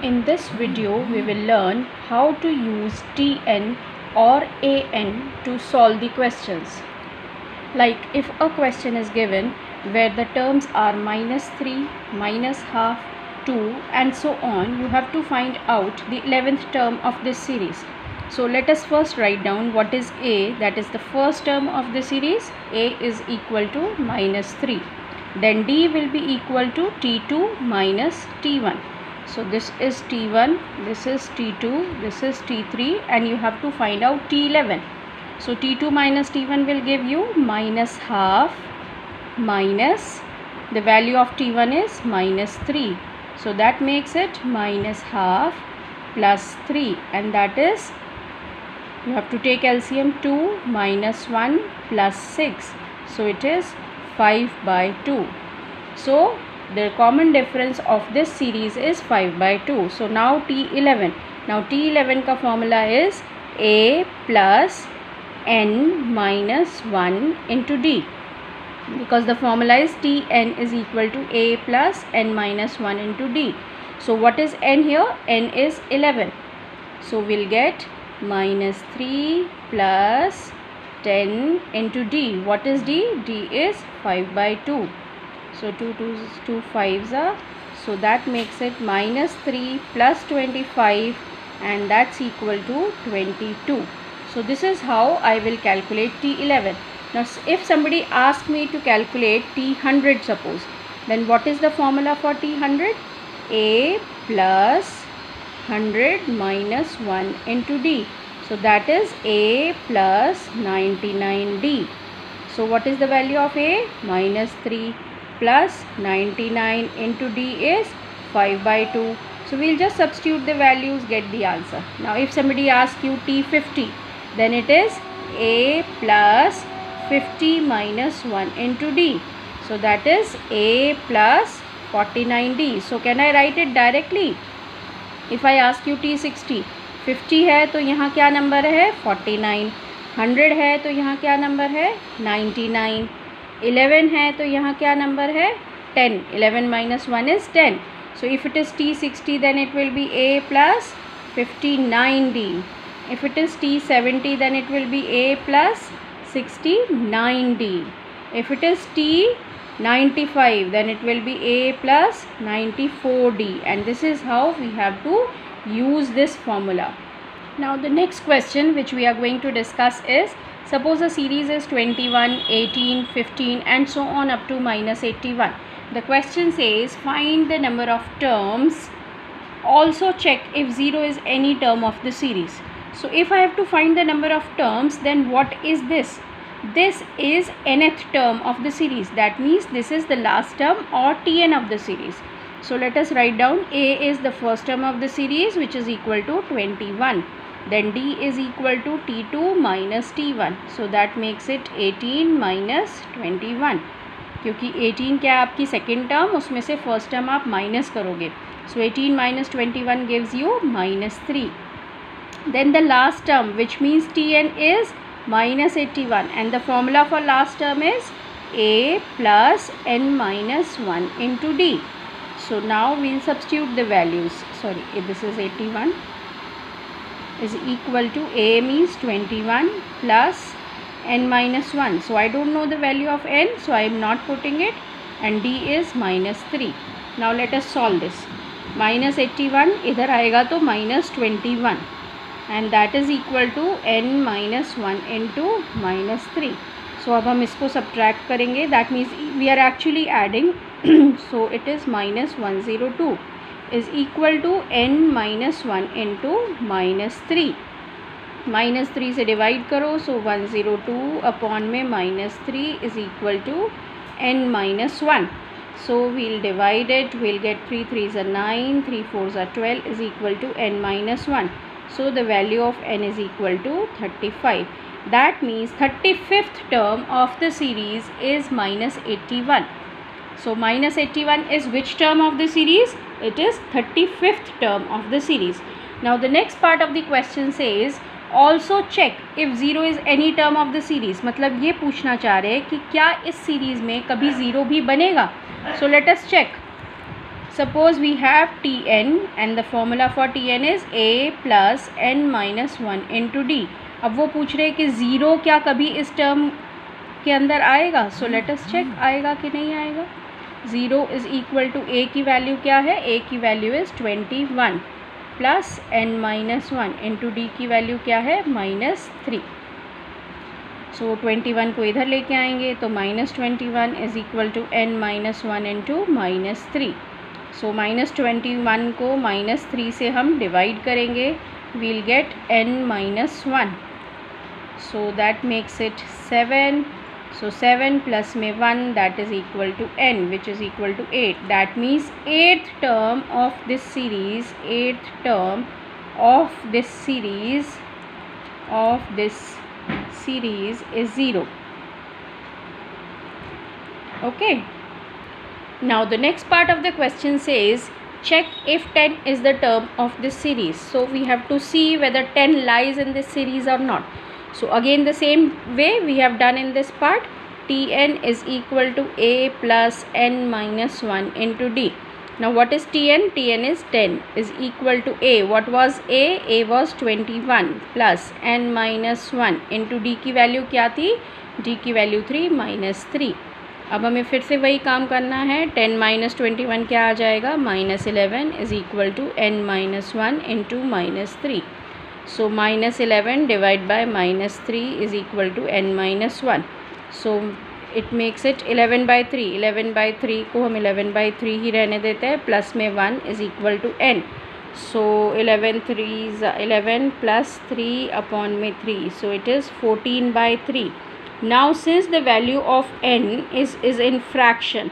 In this video, we will learn how to use Tn or An to solve the questions. Like if a question is given where the terms are -3, -half, 2 and so on, you have to find out the 11th term of this series. So let us first write down what is A, that is the first term of the series. A is equal to -3. Then D will be equal to T2 minus T1. So this is T1, this is T2, this is T3 and you have to find out T11. So T2 minus T1 will give you -half minus the value of T1 is -3. So that makes it -half plus 3 and that is, you have to take LCM. 2 minus 1 plus 6. So it is 5/2. So the common difference of this series is 5/2. So now T11. Now T11 ka formula is A plus N minus 1 into D. Because the formula is Tn is equal to A plus N minus 1 into D. So what is N here? N is 11. So we'll get -3 plus 10 into D. What is D? D is 5/2. So 2 5s are, so that makes it -3 plus 25 and that's equal to 22. So this is how I will calculate T11. Now if somebody asks me to calculate T100 suppose, then what is the formula for T100? A plus 100 minus 1 into D. So that is A plus 99D. So what is the value of A? -3 plus 99 into D is 5/2. So we'll just substitute the values, get the answer. Now if somebody asks you T50, then it is A plus 50 minus 1 into D. So that is A plus 49D. So can I write it directly? If I ask you T60, 50 है तो यहाँ क्या number है? 49. 100 है तो यहाँ क्या number है? 99. 11 है तो यहाँ क्या नंबर है? 10. 11 minus 1 is 10. So if it is T60, then it will be A plus 59D. If it is T70, then it will be A plus 69D. If it is T95, then it will be A plus 94D. And this is how we have to use this formula. Now the next question which we are going to discuss is, suppose a series is 21, 18, 15 and so on up to -81. The question says find the number of terms. Also check if 0 is any term of the series. So if I have to find the number of terms, then what is this? This is nth term of the series. That means this is the last term or Tn of the series. So let us write down A is the first term of the series which is equal to 21. Then D is equal to T2 minus T1. So that makes it 18 minus 21. क्योंकि 18 क्या आपकी second term, उसमें से first term आप minus करोगे. सो 18 minus 21 gives you -3. Then the last term which means Tn is -81 and the formula for last term is A plus N minus 1 into D. So now we'll substitute the values. Sorry, this is 81 is equal to A means 21 plus N minus 1. So I don't know the value of N, so I am not putting it, and D is -3. Now let us solve this. -81 इधर आएगा तो -21 and that is equal to N minus 1 into -3. So अब हम इसको subtract करेंगे. That means we are actually adding. So it is -102 is equal to N minus 1 into -3. -3 से divide करो. So 102 upon में -3 is equal to N minus 1. So we'll divide it. We'll get 3 3s are 9, 3 4s are 12 is equal to N minus 1. So the value of N is equal to 35. That means 35th term of the series is -81. So -81 is which term of the series? It is 35th term of the series. Now the next part of the question says also check if 0 is any term of the series. मतलब ये पूछना चाह रहे हैं कि क्या इस series में कभी 0 भी बनेगा. So let us check. Suppose we have Tn and the formula for Tn is a plus n minus 1 into d. अब वो पूछ रहे हैं कि ज़ीरो क्या कभी इस टर्म के अंदर आएगा. सो लेट अस चेक आएगा कि नहीं आएगा. ज़ीरो इज़ इक्वल टू ए की वैल्यू क्या है. ए की value is 21 plus n minus 1 into D की वैल्यू क्या है -3. सो 21 को इधर लेके आएंगे तो -21 is equal to n minus 1 into -3. So -21 को -3 से हम डिवाइड करेंगे. We'll get n minus 1. So that makes it 7. So 7 plus में 1 that is equal to n which is equal to 8. That means eighth term of this series is 0. Okay. Now the next part of the question says check if 10 is the term of this series. So we have to see whether 10 lies in this series or not. So again the same way we have done in this part. Tn is equal to a plus n minus 1 into d. Now what is Tn? Tn is 10 is equal to a. What was a? A was 21 plus n minus 1 into d की value क्या थी. d की value 3 minus 3. अब हमें फिर से वही काम करना है. 10 माइनस 21 क्या आ जाएगा. -11 is equal to n minus 1 into -3. So -11 divide by -3 is equal to n minus 1. So it makes it 11/3. 11/3 को हम 11/3 ही रहने देते हैं. प्लस में 1 is equal to n. So 11 plus 3 upon में 3. So it is 14/3. Now since the value of n is in fraction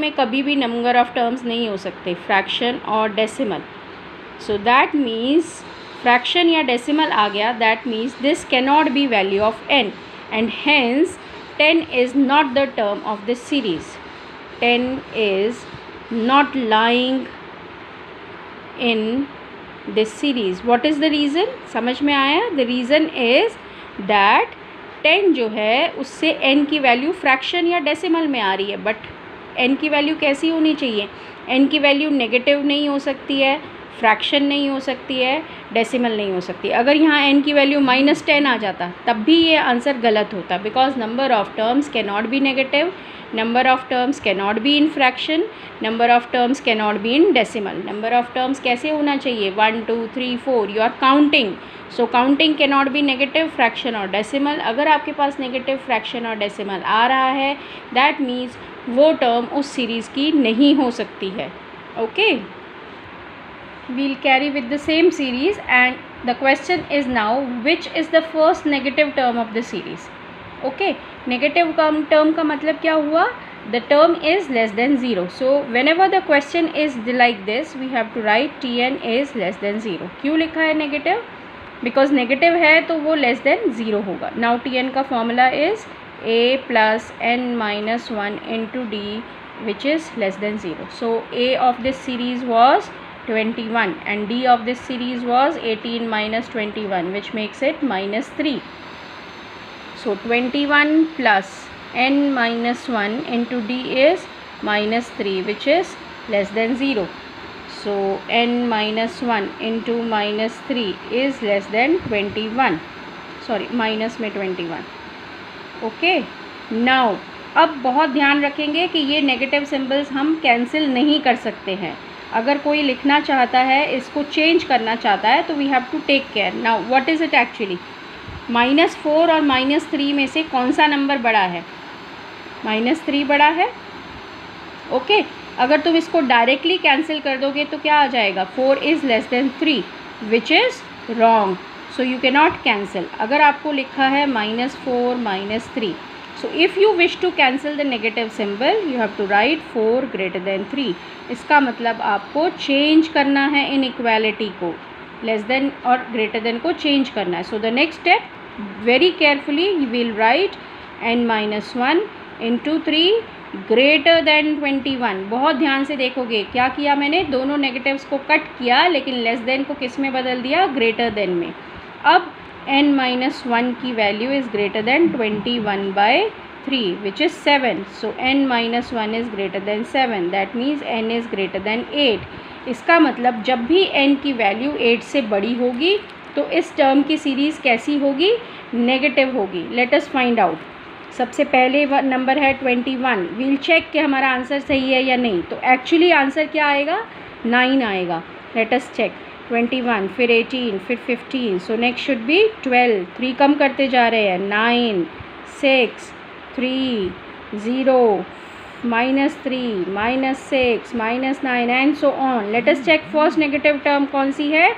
में कभी भी नंबर ऑफ टर्म्स नहीं हो सकते. फ्रैक्शन और decimal. So that means fraction या डेसिमल आ गया. That means this cannot be value of n and hence 10 is not the term of this series. 10 is not lying in this series. What is the reason? समझ में आया. The reason is that 10 जो है उससे n की value fraction या decimal में आ रही है. बट n की वैल्यू कैसी होनी चाहिए. n की वैल्यू नेगेटिव नहीं हो सकती है, फ्रैक्शन नहीं हो सकती है, डेसिमल नहीं हो सकती. अगर यहाँ n की वैल्यू -10 आ जाता तब भी ये आंसर गलत होता. Because number of terms can not be negative, number of terms can not be in fraction, number of terms can not be in decimal. Number of terms कैसे होना चाहिए. 1 2 3 4 you are counting. So counting can not be negative, fraction और decimal. अगर आपके पास negative, fraction और decimal आ रहा है दैट मीन्स वो टर्म उस सीरीज़ की नहीं हो सकती है. Okay. we'll carry with the same series and the question is now which is the first negative term of the series. Okay, negative term का मतलब क्या हुआ. The term is less than 0. So whenever the question is like this we have to write Tn is less than 0. क्यों लिखा है negative? Because negative है तो वो less than 0 होगा. Now Tn का formula is a plus n minus 1 into d which is less than 0. So a of this series was 21 and d of this series was 18 minus 21 which makes it -3. So 21 plus n minus 1 into d is -3 which is less than 0. So n minus 1 into -3 is less than 21. Sorry, minus में 21. Okay. Now अब बहुत ध्यान रखेंगे कि ये negative symbols हम cancel नहीं कर सकते हैं. अगर कोई लिखना चाहता है, इसको चेंज करना चाहता है तो we have to take care. Now what is it actually. -4 और -3 में से कौन सा नंबर बड़ा है. -3 बड़ा है. ओके. अगर तुम इसको डायरेक्टली कैंसिल कर दोगे तो क्या आ जाएगा. 4 is less than 3 which is wrong. So you can not cancel. अगर आपको लिखा है -4 -3. So if you wish to cancel the negative symbol you have to write 4 greater than 3. इसका मतलब आपको चेंज करना है इनइक्वालिटी को. लेस देन और ग्रेटर देन को चेंज करना है. So the next step very carefully you will write n minus 1 into 3 greater than 21. बहुत ध्यान से देखोगे क्या किया मैंने. दोनों नेगेटिव्स को कट किया लेकिन लेस देन को किस में बदल दिया. ग्रेटर देन में. अब n माइनस 1 की value is greater than 21/3. 3 which is 7. So n minus 1 is greater than 7. That means n is greater than 8. इसका मतलब जब भी n की वैल्यू 8 से बड़ी होगी तो इस टर्म की सीरीज़ कैसी होगी? नेगेटिव होगी. Let us find out. सबसे पहले नंबर है 21. वील चेक कि हमारा आंसर सही है या नहीं. तो एक्चुअली आंसर क्या आएगा? 9 आएगा. Late us check. 21, फिर 18, फिर 15. So next should be 12. 3 कम करते जा रहे हैं. 9, 6, 3, 0, -3, -6, -9 and so on. Let us check first negative term कौन सी है?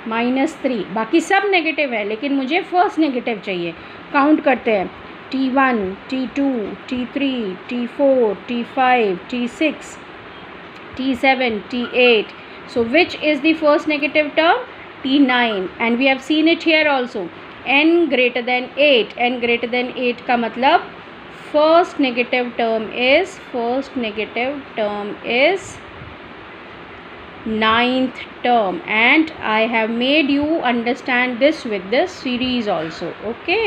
-3. बाकी सब नेगेटिव है लेकिन मुझे फर्स्ट नेगेटिव चाहिए. काउंट करते हैं. T1, T2, T3, T4, T5, T6, T7, T8. So which is the first negative term? T9. And we have seen it here also. n greater than 8. n greater than 8 का मतलब first negative term is ninth term, and I have made you understand this with this series also. Okay.